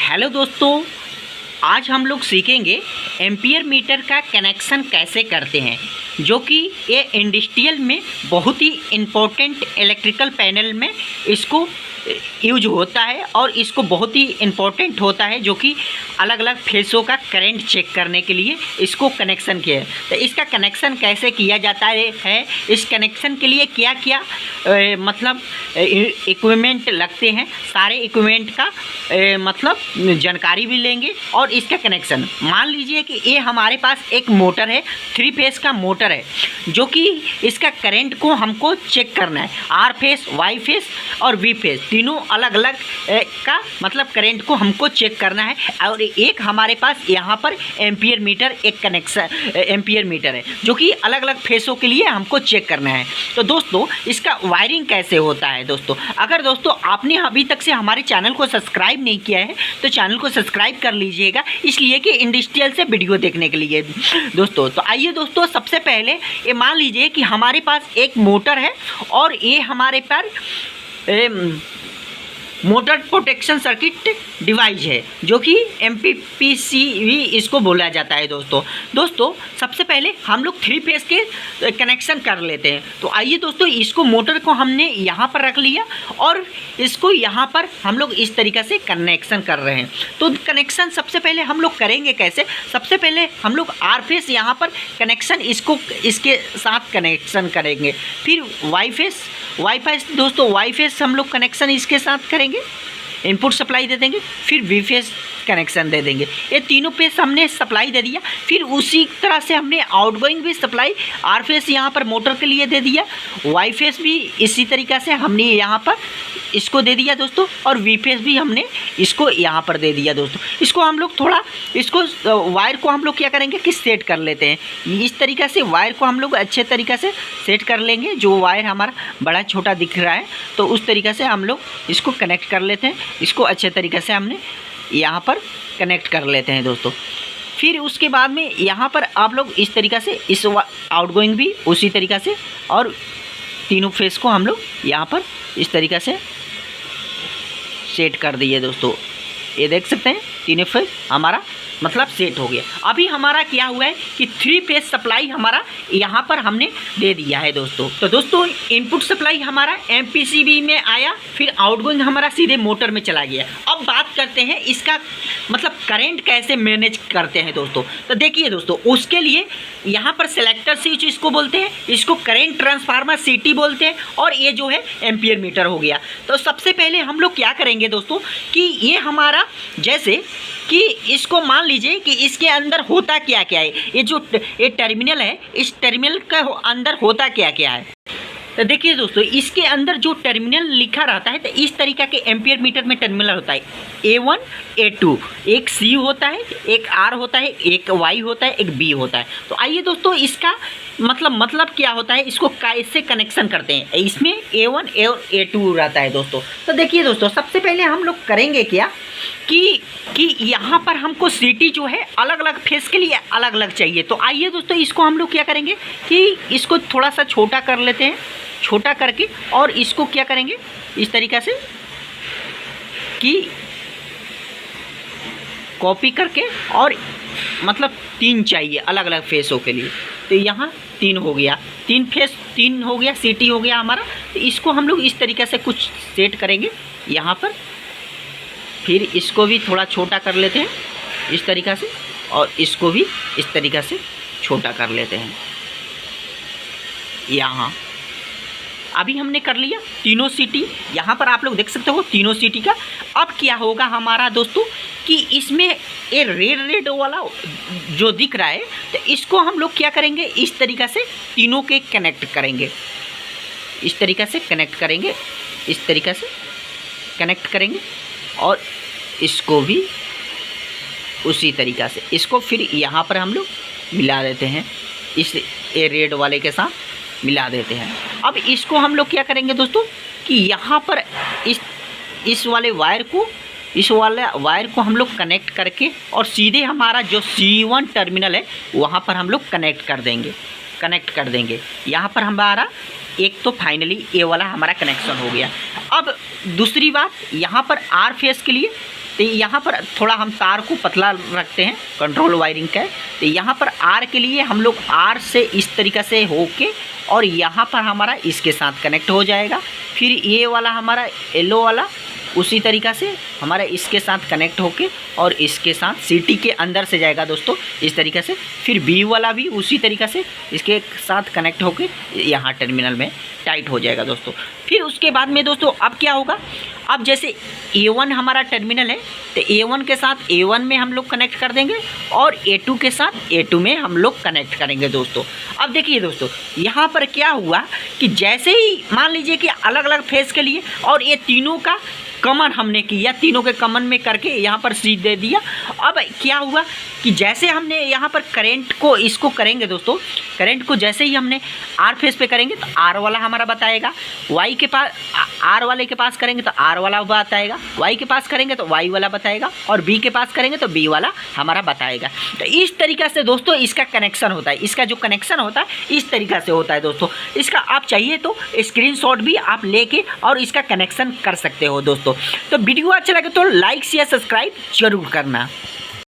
Hello दोस्तों, आज हम लोग सीखेंगे एम्पियर मीटर का कनेक्शन कैसे करते हैं, जो कि ये इंडस्ट्रियल में बहुत ही इम्पोर्टेंट इलेक्ट्रिकल पैनल में इसको यूज होता है और इसको बहुत ही इम्पोर्टेंट होता है, जो कि अलग अलग फेसों का करंट चेक करने के लिए इसको कनेक्शन किया है। तो इसका कनेक्शन कैसे किया जाता है, इस कनेक्शन के लिए क्या क्या मतलब इक्विपमेंट लगते हैं, सारे इक्विपमेंट का मतलब जानकारी भी लेंगे। और इसका कनेक्शन मान लीजिए कि ये हमारे पास एक मोटर है, 3 फेस का मोटर है, जो कि इसका करंट को हमको चेक करना है। आर फेस, वाई फेस और वी फेस तीनों अलग अलग का मतलब करंट को हमको चेक करना है। और एक हमारे पास यहाँ पर एम्पियर मीटर, एक कनेक्शन एम्पियर मीटर है, जो कि अलग अलग फेसों के लिए हमको चेक करना है। तो दोस्तों इसका वायरिंग कैसे होता है दोस्तों, अगर दोस्तों आपने अभी तक से हमारे चैनल को सब्सक्राइब नहीं किया है तो चैनल को सब्सक्राइब कर लीजिएगा, इसलिए कि इंडस्ट्रियल से वीडियो देखने के लिए दोस्तों। तो आइए दोस्तों, सबसे पहले ये मान लीजिए कि हमारे पास एक मोटर है और ये हमारे पर मोटर प्रोटेक्शन सर्किट डिवाइस है, जो कि MPPCV इसको बोला जाता है दोस्तों सबसे पहले हम लोग 3 फेस के कनेक्शन कर लेते हैं। तो आइए दोस्तों, इसको मोटर को हमने यहाँ पर रख लिया और इसको यहाँ पर हम लोग इस तरीक़े से कनेक्शन कर रहे हैं। तो कनेक्शन सबसे पहले हम लोग करेंगे कैसे, सबसे पहले हम लोग आर फेस यहाँ पर कनेक्शन इसके साथ कनेक्शन करेंगे, फिर वाई फेस दोस्तों वाई फेस हम लोग कनेक्शन इसके साथ करेंगे, इनपुट सप्लाई दे देंगे, फिर वी फेस कनेक्शन दे देंगे। ये तीनों फेस हमने सप्लाई दे दिया, फिर उसी तरह से हमने आउटगोइंग भी सप्लाई आर फेस यहाँ पर मोटर के लिए दे दिया, वाई फेस भी इसी तरीक़ा से हमने यहाँ पर इसको दे दिया दोस्तों, और वी फेस भी हमने इसको यहाँ पर दे दिया दोस्तों। इसको हम लोग थोड़ा वायर को हम लोग क्या करेंगे कि सेट कर लेते हैं। इस तरीक़ा से वायर को हम लोग अच्छे तरीक़े से सेट कर लेंगे। जो वायर हमारा बड़ा छोटा दिख रहा है तो उस तरीक़े से हम लोग इसको कनेक्ट कर लेते हैं। इसको अच्छे तरीक़े से हमने यहाँ पर कनेक्ट कर लेते हैं दोस्तों। फिर उसके बाद में यहाँ पर आप लोग इस तरीक़ा से इस आउटगोइंग भी उसी तरीक़ा से, और तीनों फेस को हम लोग यहाँ पर इस तरीक़ा से सेट कर दिए दोस्तों। ये देख सकते हैं तीनों फेस हमारा मतलब सेट हो गया। अभी हमारा क्या हुआ है कि 3 फेस सप्लाई हमारा यहाँ पर हमने दे दिया है दोस्तों। तो दोस्तों इनपुट सप्लाई हमारा MPCB में आया, फिर आउटगोइंग हमारा सीधे मोटर में चला गया। अब बात करते हैं इसका मतलब करंट कैसे मैनेज करते हैं दोस्तों। तो देखिए दोस्तों, उसके लिए यहाँ पर सेलेक्टर स्विच इसको बोलते हैं, इसको करंट ट्रांसफार्मर CT बोलते हैं, और ये जो है एम्पियर मीटर हो गया। तो सबसे पहले हम लोग क्या करेंगे दोस्तों कि ये हमारा जैसे कि इसको मान लीजिए कि इसके अंदर होता क्या क्या है, ये टर्मिनल है, इस टर्मिनल का अंदर होता क्या क्या है। तो देखिए दोस्तों, इसके अंदर जो टर्मिनल लिखा रहता है, तो इस तरीक़ा के एम्पियर मीटर में टर्मिनल होता है A1 A2, एक C होता है, एक R होता है, एक Y होता है, एक B होता है। तो आइए दोस्तों, इसका मतलब क्या होता है, इसको कैसे कनेक्शन करते हैं। इसमें A1 और A2 रहता है दोस्तों। तो देखिए दोस्तों, सबसे पहले हम लोग करेंगे क्या कि यहाँ पर हमको CT जो है अलग अलग फेस के लिए अलग अलग चाहिए। तो आइए दोस्तों, इसको हम लोग क्या करेंगे कि इसको थोड़ा सा छोटा कर लेते हैं, छोटा करके, और इसको क्या करेंगे इस तरीक़ा से कि कॉपी करके, और मतलब 3 चाहिए अलग अलग फेसों के लिए। तो यहाँ 3 हो गया, 3 फेस 3 हो गया, CT हो गया हमारा। तो इसको हम लोग इस तरीक़े से कुछ सेट करेंगे यहाँ पर, फिर इसको भी थोड़ा छोटा कर लेते हैं इस तरीक़ा से, और इसको भी इस तरीक़ा से छोटा कर लेते हैं। यहाँ अभी हमने कर लिया तीनों CT, यहाँ पर आप लोग देख सकते हो तीनों CT का। अब क्या होगा हमारा दोस्तों कि इसमें ये रेड वाला जो दिख रहा है, तो इसको हम लोग क्या करेंगे इस तरीक़ा से तीनों के कनेक्ट करेंगे, इस तरीक़ा से कनेक्ट करेंगे, इस तरीक़ा से कनेक्ट करेंगे, और इसको भी उसी तरीक़ा से, इसको फिर यहाँ पर हम लोग मिला देते हैं, इस ए रेड वाले के साथ मिला देते हैं। अब इसको हम लोग क्या करेंगे दोस्तों कि यहाँ पर इस वाले वायर को हम लोग कनेक्ट करके, और सीधे हमारा जो C1 टर्मिनल है वहाँ पर हम लोग कनेक्ट कर देंगे। यहाँ पर हमारा एक तो फाइनली ए वाला हमारा कनेक्शन हो गया। अब दूसरी बात, यहाँ पर आर फेस के लिए तो यहाँ पर थोड़ा हम तार को पतला रखते हैं, कंट्रोल वायरिंग का है। तो यहाँ पर आर के लिए हम लोग आर से इस तरीक़े से होके और यहाँ पर हमारा इसके साथ कनेक्ट हो जाएगा। फिर ये वाला हमारा येलो वाला उसी तरीक़ा से हमारा इसके साथ कनेक्ट होके और इसके साथ सीटी के अंदर से जाएगा दोस्तों इस तरीक़े से। फिर बी वाला भी उसी तरीक़ा से इसके साथ कनेक्ट होके यहाँ टर्मिनल में टाइट हो जाएगा दोस्तों। फिर उसके बाद में दोस्तों अब क्या होगा, अब जैसे A1 हमारा टर्मिनल है तो A1 के साथ A1 में हम लोग कनेक्ट कर देंगे और A2 के साथ A2 में हम लोग कनेक्ट करेंगे दोस्तों। अब देखिए दोस्तों यहाँ पर क्या हुआ कि जैसे ही मान लीजिए कि अलग अलग फेस के लिए और ये तीनों का कमन हमने किया, तीनों के कमन में करके यहाँ पर स्विच दे दिया। अब क्या हुआ कि जैसे हमने यहाँ पर करंट को इसको करेंगे दोस्तों, करंट को जैसे ही हमने आर फेस पे करेंगे तो आर वाला हमारा बताएगा, वाई के पास आर वाले के पास करेंगे तो आर वाला बताएगा, वाई के पास करेंगे तो वाई वाला बताएगा और बी के पास करेंगे तो बी वाला हमारा बताएगा। तो इस तरीक़े से दोस्तों इसका कनेक्शन होता है, इसका जो कनेक्शन होता है इस तरीक़ा से होता है दोस्तों। इसका आप चाहिए तो स्क्रीनशॉट भी आप लेके और इसका कनेक्शन कर सकते हो दोस्तों। तो वीडियो अच्छा लगे तो लाइक शेयर सब्सक्राइब जरूर करना।